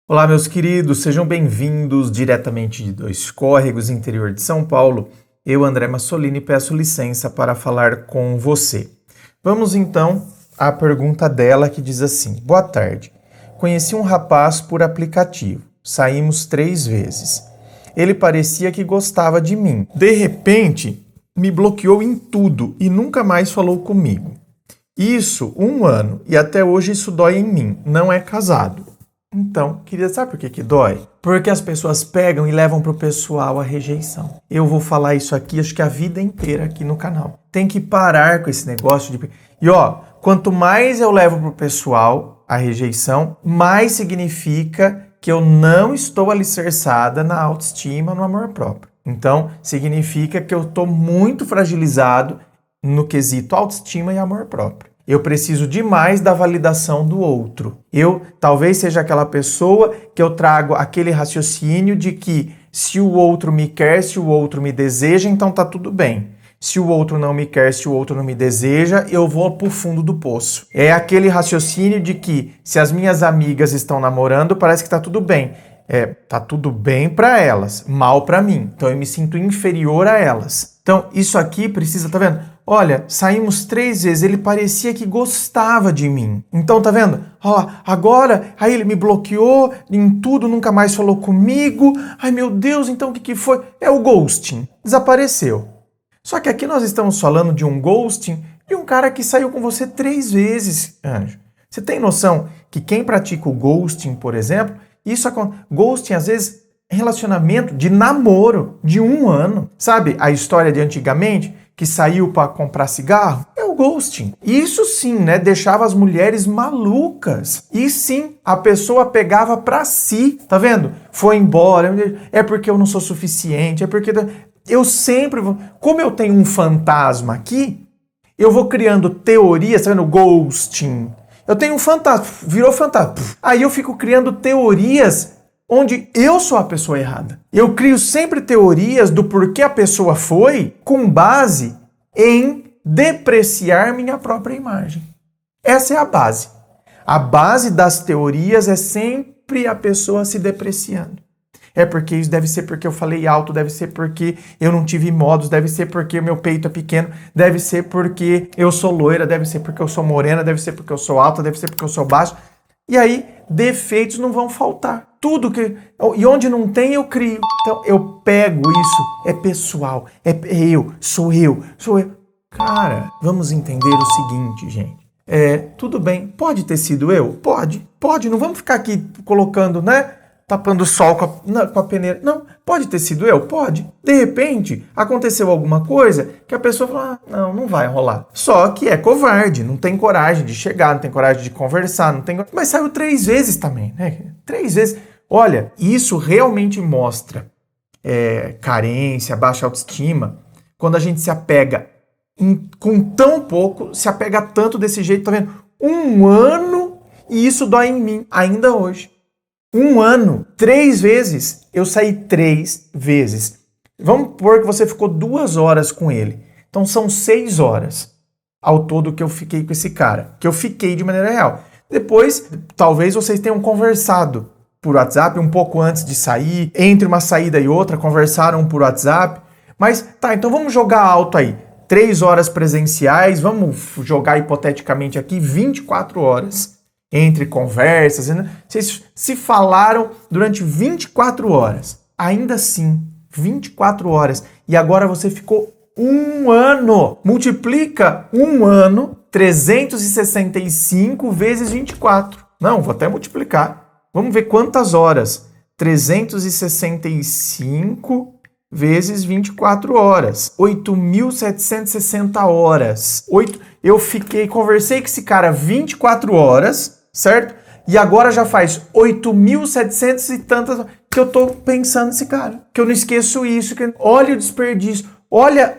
Olá, meus queridos, sejam bem-vindos diretamente de Dois Córregos, interior de São Paulo. Eu, André Massolini, peço licença para falar com você. Vamos então à pergunta dela que diz assim: Boa tarde. Conheci um rapaz por aplicativo. Saímos 3 vezes. Ele parecia que gostava de mim. De repente, me bloqueou em tudo e nunca mais falou comigo. Isso, 1 ano, e até hoje isso dói em mim. Não é casado. Então, queria saber por que dói? Porque as pessoas pegam e levam pro pessoal a rejeição. Eu vou falar isso aqui, acho que a vida inteira aqui no canal. Tem que parar com esse negócio de... E quanto mais eu levo pro pessoal a rejeição, mais significa que eu não estou alicerçada na autoestima, no amor próprio. Então, significa que eu estou muito fragilizado no quesito autoestima e amor próprio. Eu preciso demais da validação do outro. Eu talvez seja aquela pessoa que eu trago aquele raciocínio de que se o outro me quer, se o outro me deseja, então tá tudo bem. Se o outro não me quer, se o outro não me deseja, eu vou pro fundo do poço. É aquele raciocínio de que se as minhas amigas estão namorando, parece que tá tudo bem. Tá tudo bem para elas, mal para mim. Então eu me sinto inferior a elas. Então isso aqui precisa, tá vendo? Olha, saímos 3 vezes, ele parecia que gostava de mim. Então, tá vendo? Agora, aí ele me bloqueou em tudo, nunca mais falou comigo. Ai, meu Deus, então o que foi? É o ghosting. Desapareceu. Só que aqui nós estamos falando de um ghosting de um cara que saiu com você 3 vezes, anjo. Você tem noção que quem pratica o ghosting, por exemplo, ghosting, às vezes, relacionamento de namoro de 1 ano. Sabe a história de antigamente? Que saiu para comprar cigarro, é o ghosting. Isso sim, né, deixava as mulheres malucas. E sim, a pessoa pegava para si, tá vendo? Foi embora, é porque eu não sou suficiente, é porque eu sempre vou... Como eu tenho um fantasma aqui, eu vou criando teorias, tá vendo? Ghosting. Eu tenho um fantasma, virou fantasma. Aí eu fico criando teorias onde eu sou a pessoa errada. Eu crio sempre teorias do porquê a pessoa foi com base em depreciar minha própria imagem. Essa é a base. A base das teorias é sempre a pessoa se depreciando. É porque isso deve ser porque eu falei alto, deve ser porque eu não tive modos, deve ser porque o meu peito é pequeno, deve ser porque eu sou loira, deve ser porque eu sou morena, deve ser porque eu sou alta, deve ser porque eu sou baixo. E aí, defeitos não vão faltar. Tudo que... E onde não tem, eu crio. Então, eu pego isso. É pessoal. É eu. Sou eu. Cara, vamos entender o seguinte, gente. Tudo bem. Pode ter sido eu? Pode. Não vamos ficar aqui colocando, né? Tapando o sol com a peneira. Não, pode ter sido eu? Pode. De repente, aconteceu alguma coisa que a pessoa fala, não vai rolar. Só que é covarde, não tem coragem de chegar, não tem coragem de conversar, não tem... Mas saiu 3 vezes também, né? 3 vezes. Olha, isso realmente mostra carência, baixa autoestima, quando a gente se apega com tão pouco, se apega tanto desse jeito, tá vendo? 1 ano e isso dói em mim, ainda hoje. 1 ano, 3 vezes, eu saí 3 vezes. Vamos supor que você ficou 2 horas com ele. Então são 6 horas ao todo que eu fiquei com esse cara. Que eu fiquei de maneira real. Depois, talvez vocês tenham conversado por WhatsApp um pouco antes de sair. Entre uma saída e outra, conversaram por WhatsApp. Mas tá, então vamos jogar alto aí. 3 horas presenciais, vamos jogar hipoteticamente aqui 24 horas. Entre conversas, né? Vocês se falaram durante 24 horas. Ainda assim, 24 horas. E agora você ficou 1 ano. Multiplica 1 ano, 365 vezes 24. Não, vou até multiplicar. Vamos ver quantas horas. 365 vezes 24 horas. 8.760 horas. Eu conversei com esse cara 24 horas, certo? E agora já faz 8.700 e tantas que eu tô pensando nesse cara. Que eu não esqueço isso. Olha o desperdício. Olha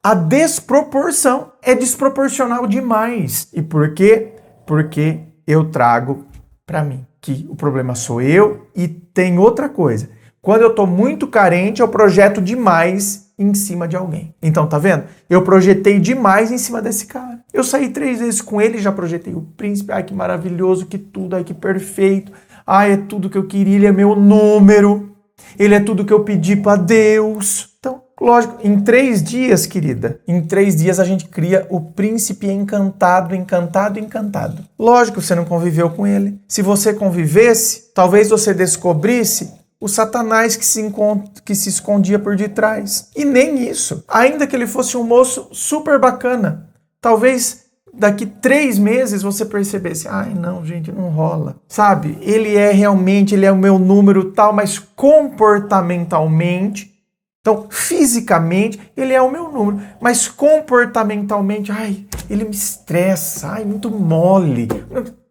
a desproporção. É desproporcional demais. E por quê? Porque eu trago pra mim que o problema sou eu e tem outra coisa. Quando eu tô muito carente, eu projeto demais em cima de alguém. Então, tá vendo? Eu projetei demais em cima desse cara. Eu saí 3 vezes com ele, já projetei o príncipe. Ai, que maravilhoso, que tudo, ai, que perfeito. Ah, é tudo que eu queria, ele é meu número, ele é tudo que eu pedi para Deus. Então, lógico, em 3 dias, querida, em 3 dias a gente cria o príncipe encantado, encantado, encantado. Lógico, você não conviveu com ele. Se você convivesse, talvez você descobrisse o Satanás que se escondia por detrás. E nem isso. Ainda que ele fosse um moço super bacana, talvez daqui 3 meses você percebesse, ai não, gente, não rola. Sabe, ele é o meu número tal, mas comportamentalmente, então fisicamente, ele é o meu número, mas comportamentalmente, ai, ele me estressa, ai, muito mole.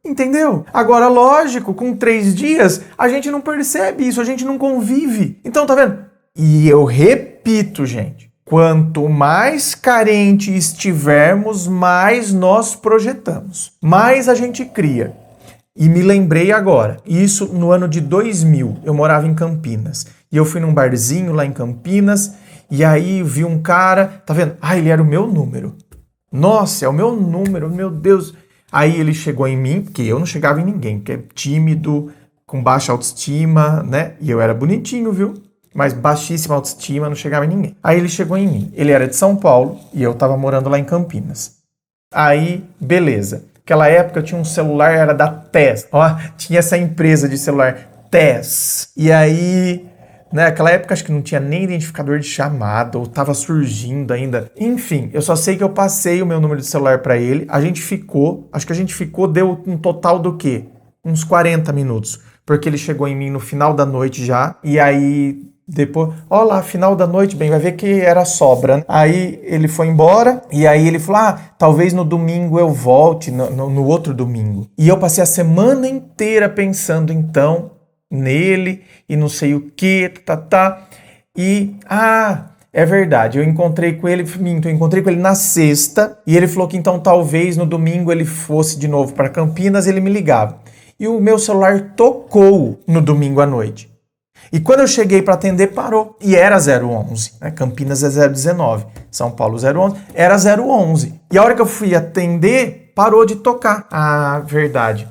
Entendeu? Agora, lógico, com 3 dias, a gente não percebe isso, a gente não convive. Então, tá vendo? E eu repito, gente, quanto mais carente estivermos, mais nós projetamos, mais a gente cria. E me lembrei agora, isso no ano de 2000, eu morava em Campinas, e eu fui num barzinho lá em Campinas, e aí vi um cara, tá vendo? Ah, ele era o meu número. Nossa, é o meu número, meu Deus. Aí ele chegou em mim, porque eu não chegava em ninguém, porque é tímido, com baixa autoestima, né? E eu era bonitinho, viu? Mas baixíssima autoestima, não chegava em ninguém. Aí ele chegou em mim. Ele era de São Paulo e eu tava morando lá em Campinas. Aí, beleza. Naquela época eu tinha um celular, era da TES. Ó, tinha essa empresa de celular, TES. E aí, naquela época acho que não tinha nem identificador de chamada, ou tava surgindo ainda. Enfim, eu só sei que eu passei o meu número de celular para ele. Acho que a gente ficou, deu um total do quê? Uns 40 minutos. Porque ele chegou em mim no final da noite já, e aí depois, ó lá, final da noite, bem, vai ver que era sobra, né? Aí ele foi embora, e aí ele falou, talvez no domingo eu volte, no outro domingo. E eu passei a semana inteira pensando, então, nele, e não sei o que, e, é verdade, eu encontrei com ele na sexta, e ele falou que então talvez no domingo ele fosse de novo para Campinas, ele me ligava. E o meu celular tocou no domingo à noite. E quando eu cheguei para atender, parou. E era 011, né? Campinas é 019, São Paulo 011, era 011. E a hora que eu fui atender, parou de tocar. Ah, verdade,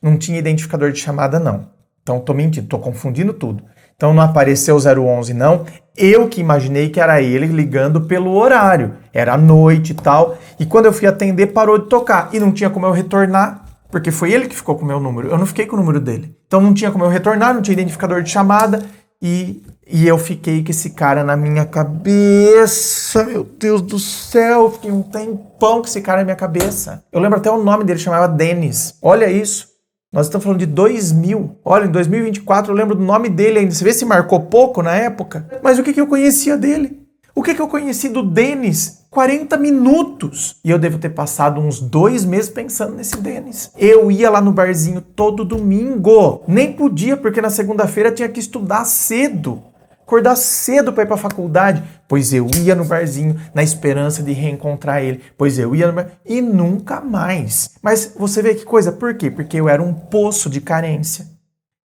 não tinha identificador de chamada não. Então tô mentindo, tô confundindo tudo. Então não apareceu 011 não, eu que imaginei que era ele ligando pelo horário. Era à noite e tal. E quando eu fui atender, parou de tocar. E não tinha como eu retornar, porque foi ele que ficou com o meu número, eu não fiquei com o número dele. Então não tinha como eu retornar, não tinha identificador de chamada, e eu fiquei com esse cara na minha cabeça, meu Deus do céu, fiquei um tempão com esse cara na minha cabeça. Eu lembro até o nome dele, chamava Denis. Olha isso, nós estamos falando de 2000, olha, em 2024 eu lembro do nome dele ainda, você vê se marcou pouco na época? Mas o que eu conhecia dele? O que eu conheci do Denis? 40 minutos. E eu devo ter passado uns 2 meses pensando nesse Denis. Eu ia lá no barzinho todo domingo. Nem podia, porque na segunda-feira tinha que estudar cedo. Acordar cedo para ir para a faculdade. Pois eu ia no barzinho na esperança de reencontrar ele. Pois eu ia no barzinho e nunca mais. Mas você vê que coisa? Por quê? Porque eu era um poço de carência.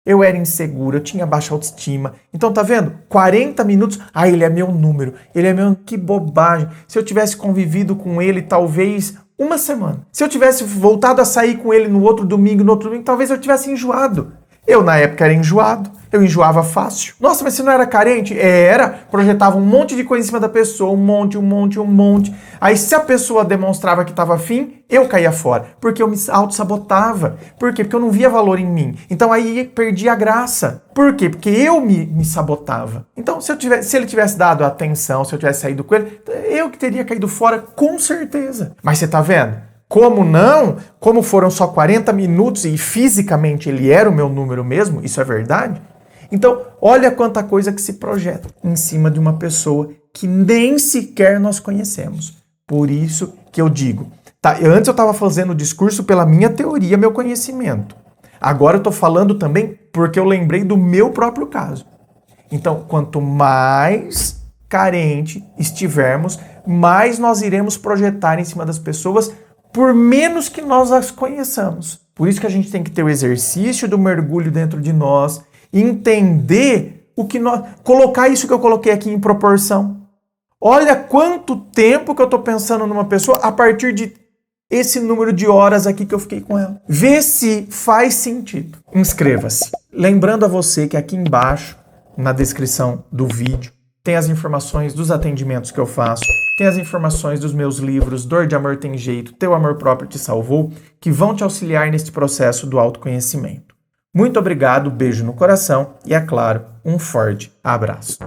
Eu era inseguro, eu tinha baixa autoestima. Então, tá vendo? 40 minutos, ele é meu número, ele é meu... Que bobagem. Se eu tivesse convivido com ele, talvez, uma semana. Se eu tivesse voltado a sair com ele no outro domingo, talvez eu tivesse enjoado. Eu, na época, era enjoado. Eu enjoava fácil. Nossa, mas você não era carente? Era. Projetava um monte de coisa em cima da pessoa. Um monte. Aí, se a pessoa demonstrava que estava afim, eu caía fora. Porque eu me auto-sabotava. Por quê? Porque eu não via valor em mim. Então, aí, perdi a graça. Por quê? Porque eu me sabotava. Então, se ele tivesse dado atenção, se eu tivesse saído com ele, eu que teria caído fora, com certeza. Mas você tá vendo? Como não? Como foram só 40 minutos e fisicamente ele era o meu número mesmo, isso é verdade? Então, olha quanta coisa que se projeta em cima de uma pessoa que nem sequer nós conhecemos. Por isso que eu digo, antes eu estava fazendo o discurso pela minha teoria, meu conhecimento. Agora eu estou falando também porque eu lembrei do meu próprio caso. Então, quanto mais carente estivermos, mais nós iremos projetar em cima das pessoas, por menos que nós as conheçamos. Por isso que a gente tem que ter o exercício do mergulho dentro de nós, entender o que nós... Colocar isso que eu coloquei aqui em proporção. Olha quanto tempo que eu estou pensando numa pessoa a partir de esse número de horas aqui que eu fiquei com ela. Vê se faz sentido. Inscreva-se. Lembrando a você que aqui embaixo, na descrição do vídeo, tem as informações dos atendimentos que eu faço, tem as informações dos meus livros, Dor de Amor Tem Jeito, Teu Amor Próprio Te Salvou, que vão te auxiliar neste processo do autoconhecimento. Muito obrigado, beijo no coração e, é claro, um forte abraço.